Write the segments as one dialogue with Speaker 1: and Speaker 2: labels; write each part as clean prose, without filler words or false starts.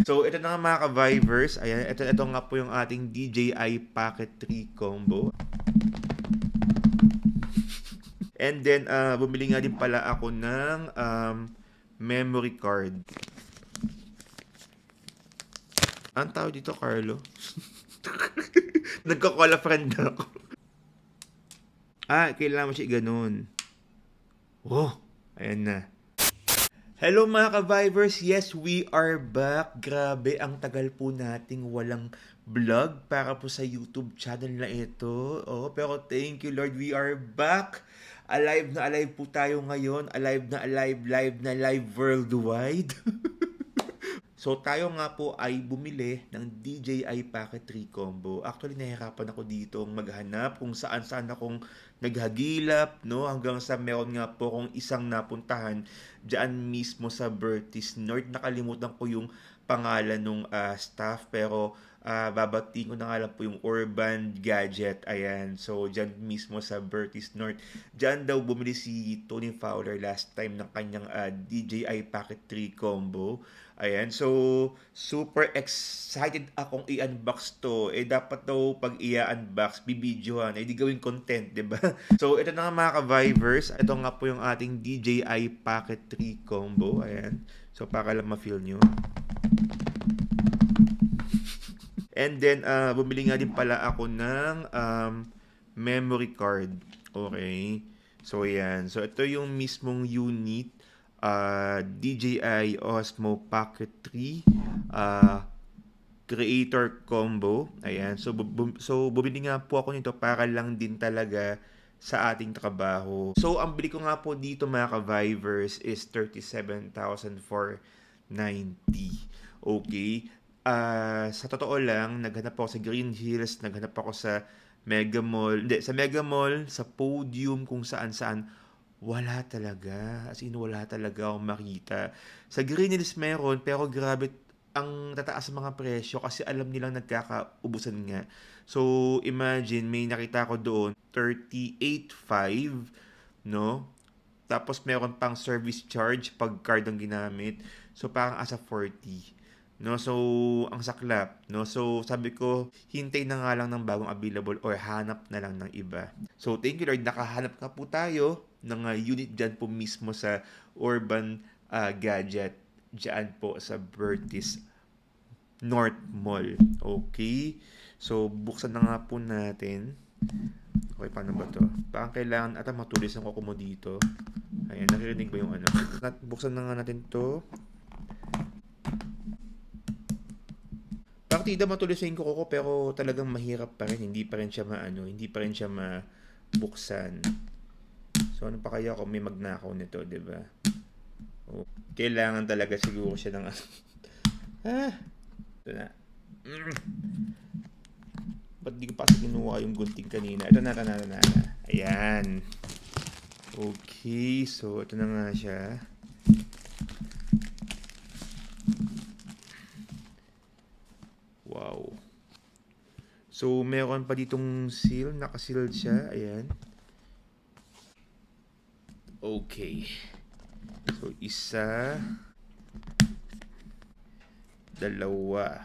Speaker 1: So, ito na nga mga ka-Vibers. Ayan, ito nga po yung ating DJI Pocket 3 combo. And then, bumili nga din pala ako ng memory card. Ang tawag dito, Carlo? Nagko-call a friend ako. Kailangan mo siya ganun. Oh, ayan na. Hello mga ka-Vibers! Yes, we are back. Grabe, ang tagal po nating walang vlog para po sa YouTube channel na ito. Oh, pero thank you Lord, we are back. Alive na alive po tayo ngayon. Alive na alive, live na live worldwide. So tayo nga po ay bumili ng DJI Pocket 3 combo. Actually nahihirapan ako dito maghanap kung saan-saan akong naghagilap, no? Hanggang sa meron nga po akong isang napuntahan diyan mismo sa Bertis North. Nakalimutan ko yung pangalan ng staff pero babatiin ko na nga lang po yung Urban Gadget. Ayan. So, dyan mismo sa Bertis North. Dyan daw bumili si Tony Fowler last time ng kanyang DJI Pocket 3 combo. Ayan, so super excited akong i-unbox to. Dapat daw pag i-unbox, bibidyohan, di gawing content, di ba? So, ito na nga mga ka-Vibers. Ito nga po yung ating DJI Pocket 3 combo. Ayan. So, para lang ma-feel nyo. And then, bumili nga din pala ako ng memory card. Okay. So, ayan. So, ito yung mismong unit. DJI Osmo Pocket 3 creator combo. Ayan. So, bumili nga po ako nito para lang din talaga sa ating trabaho. So, ang bili ko nga po dito mga ka-Vibers is 37,490. Okay. Sa totoo lang, naghanap ako sa Green Hills, naghanap ako sa Mega Mall. Hindi, sa Mega Mall, sa Podium, kung saan-saan. Wala talaga. As in, wala talaga akong makita. Sa Green Hills meron, pero grabe ang tataas ng mga presyo kasi alam nilang nagkakaubusan nga. So, imagine, may nakita ko doon, 38.5, no? Tapos meron pang service charge pag card ang ginamit. So, parang asa 40. No, so ang saklap, no. So sabi ko, hintay na nga lang ng bagong available or hanap na lang ng iba. So thank you Lord, nakahanap na po tayo ng unit dyan po mismo sa Urban Gadget dyan po sa Bertis North Mall. Okay. So buksan na nga po natin. Okay, paano ba to? Parang kailangan ata matulis ang kuko mo dito. Ayan, nakirinig ba yung ano? Buksan na nga natin to. Partida matuloy sa ko pero talagang mahirap pa rin, hindi pa rin siya hindi pa rin siya mabuksan. So ano pa kaya kung may magnakaw nito, 'di ba? Oh, kailangan talaga siguro siya ng ito na. Ba't di ko pa kinuha yung gunting kanina? Ito na. Ayan. Okay, so ito na nga siya. Wow. So, meron pa ditong seal. Nakasealed siya. Ayan. Okay. So, isa. Dalawa.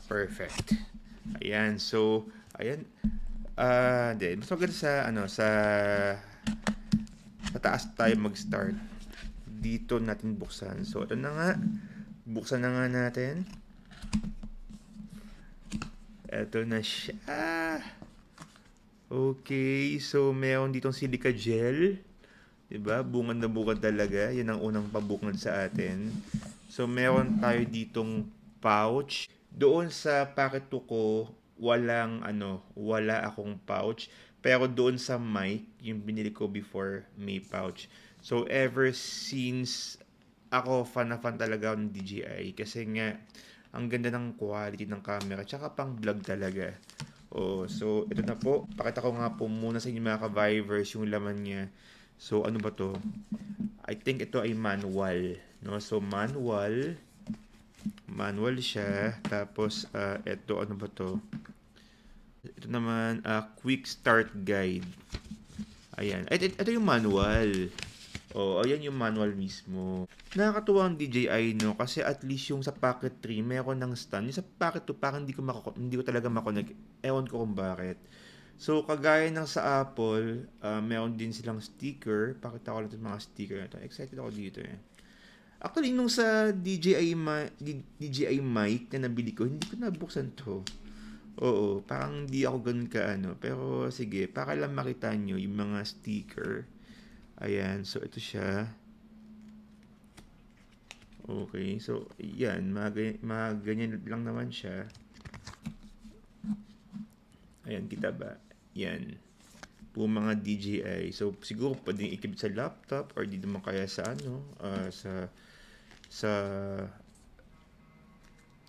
Speaker 1: Perfect. Ayan. So, ayan. Mas maganda sa taas tayo mag-start. Dito natin buksan. So, ito na nga. Buksan na nga natin. Ito na siya. Okay, so meron ditong silica gel. 'Di ba? Bungad na bungad talaga. 'Yan ang unang pabukad sa atin. So meron tayo ditong pouch. Doon sa packet ko, wala akong pouch. Pero doon sa mic, yung binili ko before, may pouch. So ever since ako fan talaga ng DJI kasi nga ang ganda ng quality ng camera, tsaka pang vlog talaga. Oh, so ito na po. Pakita ko nga po muna sa inyo mga ka-Vibers yung laman niya. So ano ba to? I think ito ay manual, no? So manual siya. Tapos ito ano ba to? Ito naman quick start guide. Ayan. Ito yung manual. Oh, ayan yung manual mismo. Nakakatuwa ang DJI, no? Kasi at least yung sa Pocket 3, meron ng stand. Yung sa Pocket 2, parang hindi ko talaga makonect. Ewan ko kung bakit. So, kagaya ng sa Apple, meron din silang sticker. Pakita ko lang itong mga sticker na ito. Excited ako dito eh. Actually, nung sa DJI mic na nabili ko, hindi ko nabuksan to. Oo, parang hindi ako ganun kaano. Pero sige, para lang makita nyo yung mga sticker. Ayan, so ito siya. Okay, so yan, mga ganyan lang naman siya. Ayan, kita ba? Yan. Po mga DJI. So siguro pwedeng ikabit sa laptop or di naman kaya sa ano, sa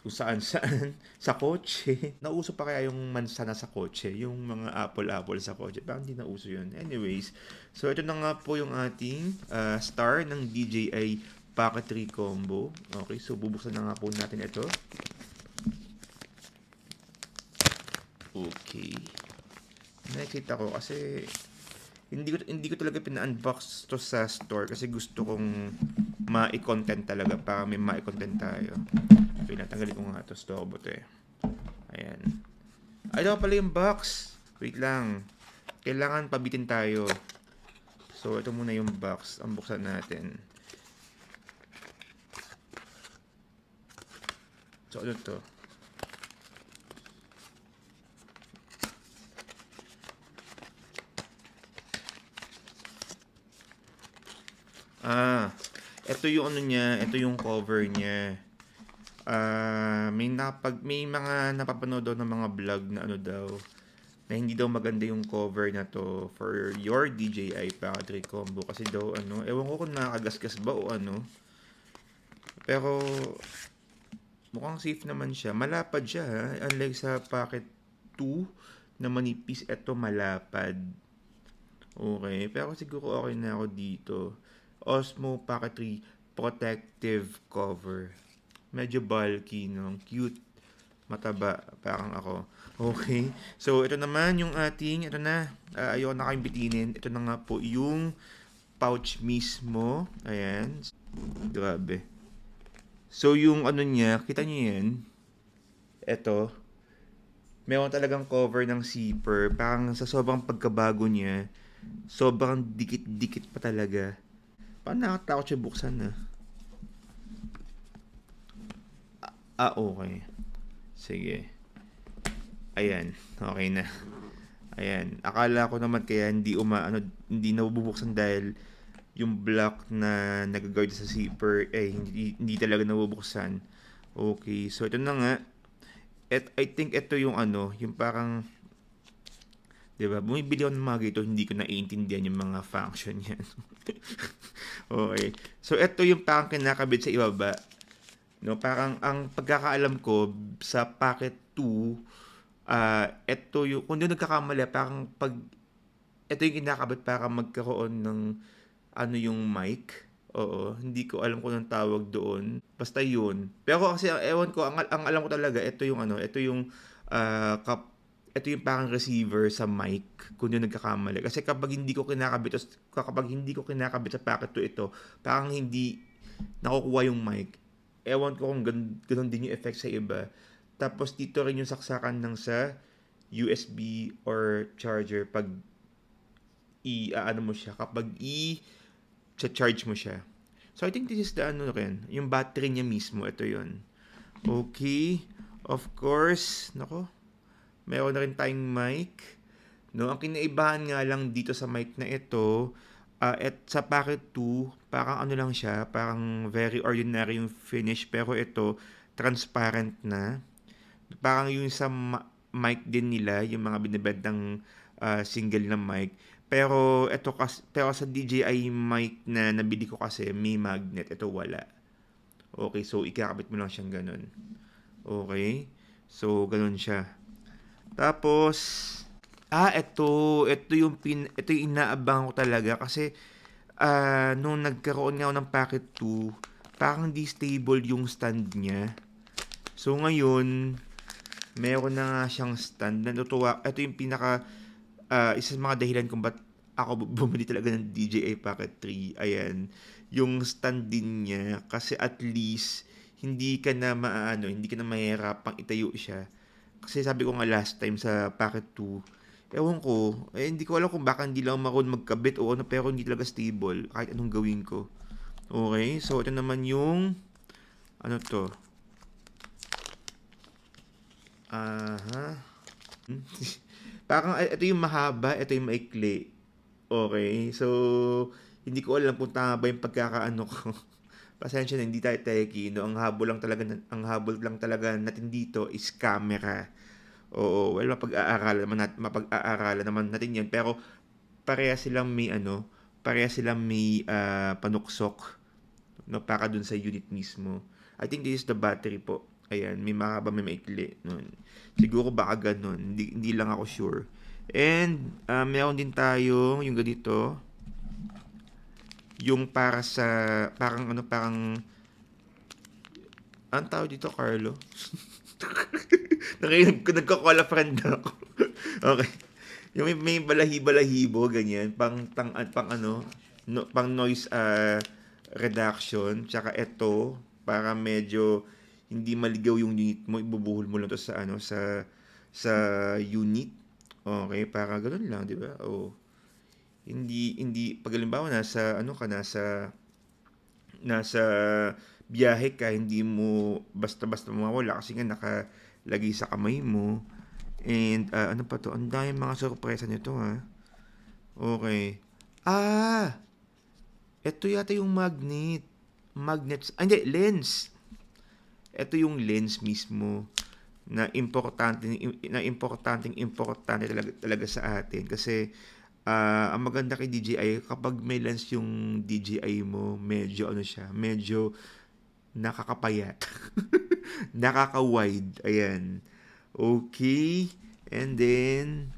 Speaker 1: kung saan saan sa kotse. Nauso pa kaya yung mansana sa kotse, yung mga apple sa kotse. Parang hindi nauso yun. Anyways, so ito na nga po yung ating star ng DJI Pocket 3 Combo. Okay, so bubuksan na nga po natin ito. Okay. Nakikita ko kasi hindi ko talaga pina-unbox to sa store kasi gusto kong ma-content talaga para may ma-content tayo. Okay, natanggalin ko nga ito. Store bot eh. Ayan. Ay, daw pala yung box. Wait lang. Kailangan pabitin tayo. So, ito muna yung box. Ang buksan natin. So, ano to? Ito yung ano niya, ito yung cover niya. May mga napapanood daw ng mga vlog na ano daw, na hindi daw maganda yung cover na to for your DJI Pocket 3 Combo kasi daw ano, ewan ko kung nakakagasgas ba o ano. Pero mukhang safe naman siya. Malapad siya ha. Unlike sa Pocket 2 na manipis, ito malapad. Okay, pero siguro okay na ako dito. Osmo Pocket 3 Protective Cover. Medyo bulky, no? Cute. Mataba, parang ako. Okay. So, ito naman yung ating, ito na. Ayoko na kayong bitinin. Ito na nga po yung pouch mismo. Ayan. Grabe. So, yung ano niya, kita niyo yan? Ito. Meron talagang cover ng zipper. Parang sa sobrang pagkabago niya, sobrang dikit-dikit pa talaga. Parang nakatakot siya buksan na. Okay. Sige. Ayan, okay na. Ayan, akala ko naman kaya hindi nabubuksan dahil yung block na nag-guard sa zipper hindi talaga nabubuksan. Okay, so ito na nga. I think ito yung ano, yung parang 'di ba? Bumibili ako ng mga ganito, hindi ko naiintindihan yung mga function yan. Okay. So ito yung parang kinakabit sa ibaba. No, parang ang pagkakaalam ko sa Pocket 2, ito yung, kung doon nagkakamali, parang ito yung kinakabit para magkaroon ng, ano yung mic. Oo, hindi ko alam kung anong tawag doon. Basta yun. Pero kasi, ewan ko, ang alam ko talaga, ito yung parang receiver sa mic kung doon nagkakamali. Kasi kapag hindi ko kinakabit sa Pocket 2 ito, parang hindi nakukuha yung mic. Ewan ko kung ganun din yung effect sa iba. Tapos dito rin yung saksakan ng sa USB or charger pag kapag charge mo siya. So I think this is the ano rin, yung battery niya mismo, ito yon. Okay, of course, nako, meron na rin tayong mic. No, ang kinaibahan nga lang dito sa mic na ito, at sa Pocket 2, parang ano lang siya, parang very ordinary yung finish, pero ito, transparent na. Parang yung sa mic din nila, yung mga binibentang single na mic. Pero sa DJI mic na nabili ko kasi, may magnet. Ito wala. Okay, so ikakabit mo lang siyang ganun. Okay, so ganun siya. Tapos, ito yung inaabang ko talaga kasi nung nagkaroon nga ako ng Pocket 2, parang di stable yung stand niya. So ngayon, meron na nga siyang stand. Natutuwa, ito yung isa sa mga dahilan kung ba't ako bumili talaga ng DJI Pocket 3. Ayan, yung stand din niya kasi at least hindi ka na maaano, hindi ka na mahihirapang itayo siya. Kasi sabi ko nga last time sa Pocket 2, ewan ko, hindi ko alam kung baka hindi lang marunong magkabit o ano, pero hindi talaga stable kahit anong gawin ko. Okay, so ito naman yung, ano to? Aha. Parang ito yung mahaba, ito yung maikli. Okay, so hindi ko alam kung tama ba yung pagkakaano ko. Pasensya na, hindi tayo techie, no? Ang habol lang talaga natin dito is camera. Oo, well, mapag-aaralan naman natin 'yan, pero pareha silang may ano, pareha silang may panuksok, no, para dun sa unit mismo. I think this is the battery po. Ayan, may mahaba, may maikli. No? Siguro baka ganun. Hindi lang ako sure. And, meron din tayong yung ganito. Yung para sa, parang ano, parang, ang tawag dito, Carlo? Nagko-call a friend ako. Okay. Yung may balahibo, ganyan. Pang ano, no, pang noise reduction. Tsaka ito, para medyo hindi maligaw yung unit mo, ibubuhol mo lang to sa ano, sa unit. Okay, para ganoon lang, di ba? O, hindi, pag halimbawa nasa, ano ka, nasa biyahe ka, hindi mo basta-basta mawawala kasi nga nakalagay sa kamay mo. And ano pa to? Ang dami mga sorpresa nito ha. Okay. Ah! Ito yata yung magnet. Magnets. Ah, hindi. Lens. Ito yung lens mismo na importante talaga sa atin kasi ang maganda kay DJI kapag may lens yung DJI mo, medyo ano siya, medyo nakakapayat. Nakaka-wide. Ayan. Okay. And then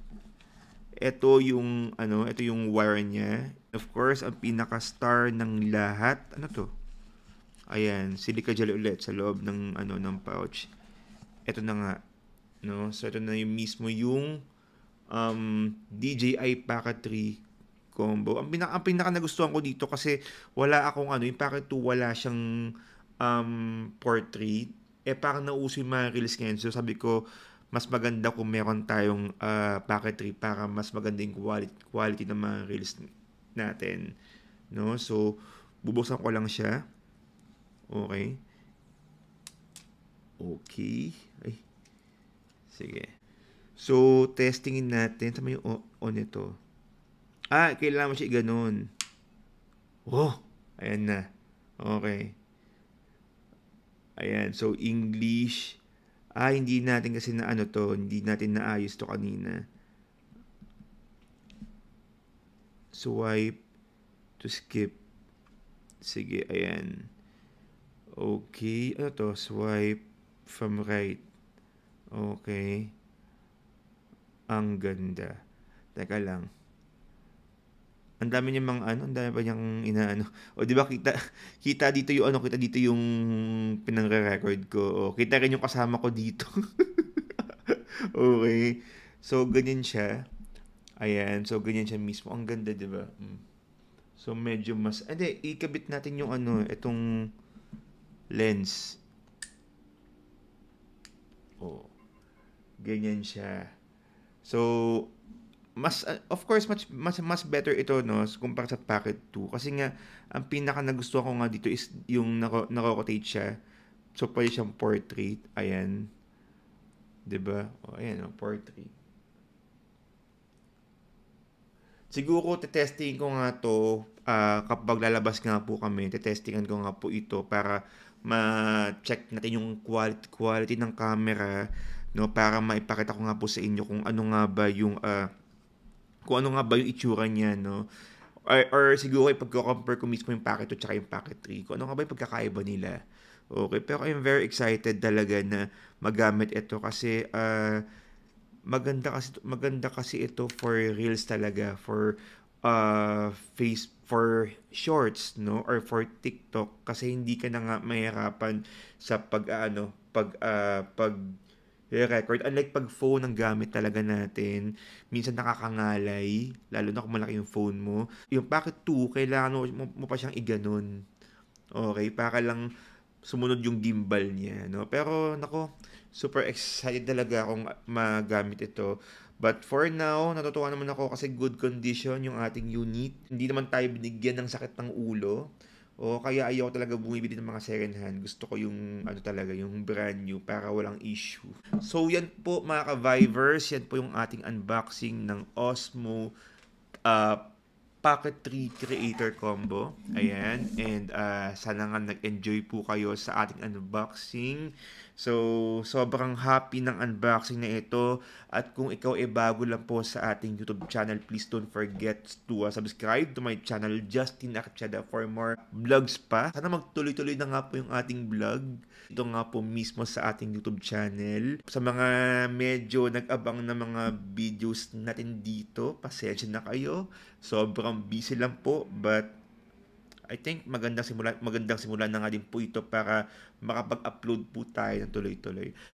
Speaker 1: ito yung wire niya. Of course, ang pinaka-star ng lahat, ano to? Ayan, silica gel ulit sa loob ng pouch. Ito na nga, no? So ito na yung mismo yung DJI Pocket 3 combo. Ang pinaka nagustuhan ko dito kasi wala akong yung Pocket 2 wala siyang portrait. Parang nauso yung mga reels ngayon. So sabi ko, mas maganda kung meron tayong Pocket 3 para mas maganda yung quality ng mga reels natin. No? So, bubuksan ko lang siya. Okay. Okay. Ay. Sige. So, testingin natin. Tama yung on ito. Kailangan mo siya i-ganon. Oh, ayan na. Okay. Ayan. So, English. Hindi natin kasi hindi natin naayos to kanina. Swipe to skip. Sige, ayan. Okay, ano to? Swipe from right. Okay. Ang ganda. Teka lang. Ang dami niya ang dami pa niyang inaano. O di ba kita dito yung pinangre-record ko. O kita rin yung kasama ko dito. Okay. So ganyan siya. Ayan, so ganyan siya mismo. Ang ganda, di ba? So medyo mas ikabit natin yung itong lens. Oh. Ganyan siya. So of course mas better ito no kumpara sa Pocket 2 kasi nga ang pinaka nagustuhan ko nga dito is yung nako-rotate siya. So pwede siyang portrait. Ayan. 'Di ba? Ayan, portrait. Siguro testing ko nga to kapag lalabas nga po kami, testingan ko nga po ito para ma-check natin yung quality ng camera, no, para maipakita ko nga po sa inyo kung ano nga ba yung itsura niya, no. Or siguro ipagko-compare ko mismo yung Pocket 2 tsaka yung Pocket 3. Kung ano nga ba yung pagkakaiba nila. Okay, pero I'm very excited talaga na magamit ito kasi maganda kasi ito for reels talaga, for for shorts, no, or for TikTok kasi hindi ka na nga mahirapan sa pag i-record. Unlike pag phone ang gamit talaga natin, minsan nakakangalay, lalo na kung malaki yung phone mo. Yung Pocket 2, kailangan mo pa siyang iganon. Okay, para lang sumunod yung gimbal niya, no? Pero nako, super excited talaga akong magamit ito. But for now, natutuwa naman ako kasi good condition yung ating unit. Hindi naman tayo binigyan ng sakit ng ulo. O kaya ayaw talaga bumibili ng mga second hand. Gusto ko yung ano talaga, yung brand new para walang issue. So yan po mga ka-Vibers, yan po yung ating unboxing ng Osmo uh, Pocket 3 Creator Combo. Ayan. And sana nga nag-enjoy po kayo sa ating unboxing. So, sobrang happy ng unboxing na ito. At kung ikaw ay bago lang po sa ating YouTube channel, please don't forget to subscribe to my channel, Justin Archada, for more vlogs pa. Sana magtuloy-tuloy na nga po yung ating vlog. Ito nga po mismo sa ating YouTube channel. Sa mga medyo nag-abang na mga videos natin dito, pasensya na kayo. Sobrang busy lang po, but I think magandang simula na nga din po ito para makapag-upload po tayo ng tuloy-tuloy.